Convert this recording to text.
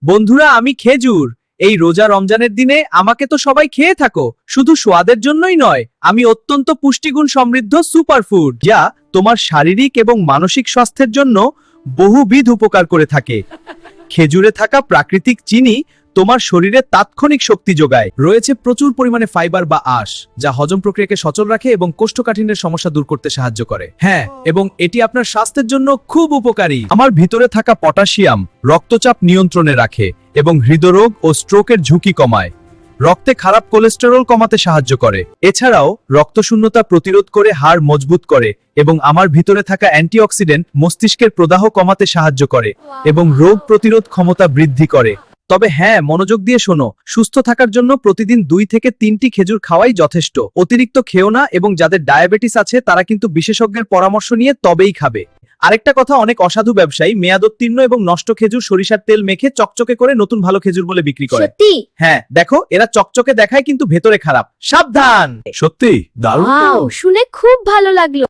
বন্ধুরা, আমি খেজুর। এই রোজা রমজানের দিনে আমাকে তো সবাই খেয়ে থাকো, শুধু স্বাদের জন্যই নয়, আমি অত্যন্ত পুষ্টিগুণ সমৃদ্ধ সুপারফুড যা তোমার শারীরিক এবং মানসিক স্বাস্থ্যের জন্য বহুবিধ উপকার করে থাকে। খেজুরে থাকা প্রাকৃতিক চিনি তোমার শরীরে তাৎক্ষণিক শক্তি যোগায়। রয়েছে প্রচুর পরিমাণে ফাইবার বা আঁশ, যা হজম প্রক্রিয়াকে সচল রাখে এবং কোষ্ঠকাঠিন্যের সমস্যা দূর করতে সাহায্য করে। হ্যাঁ, এবং এটি আপনার স্বাস্থ্যের জন্য খুব উপকারী। আমার ভিতরে থাকা পটাশিয়াম রক্তচাপ নিয়ন্ত্রণে রাখে এবং হৃদরোগ ও স্ট্রোকের ঝুঁকি কমায়। রক্তে খারাপ কোলেস্টেরল কমাতে সাহায্য করে। এছাড়াও রক্তশূন্যতা প্রতিরোধ করে হাড় মজবুত করে এবং আমার ভিতরে থাকা অ্যান্টিঅক্সিডেন্ট মস্তিষ্কের প্রদাহ কমাতে সাহায্য করে এবং রোগ প্রতিরোধ ক্ষমতা বৃদ্ধি করে। তবে হ্যাঁ, মনোযোগ দিয়ে শোনো, সুস্থ থাকার জন্য প্রতিদিন 2 থেকে 3টি খেজুর খাওয়াই যথেষ্ট। অতিরিক্ত খেও না, এবং যাদের ডায়াবেটিস আছে তারা কিন্তু বিশেষজ্ঞের পরামর্শ নিয়ে তবেই খাবে। আরেকটা কথা, অনেক অসাধু ব্যবসায়ী মেয়াদোত্তীর্ণ এবং নষ্ট খেজুর সরিষার তেল মেখে চকচকে করে নতুন ভালো খেজুর বলে বিক্রি করে। সত্যি? হ্যাঁ, দেখো, এরা চকচকে দেখায় কিন্তু ভেতরে খারাপ। সাবধান। সত্যি দারুণ তো। ওয়াও, শুনে খুব ভালো লাগলো।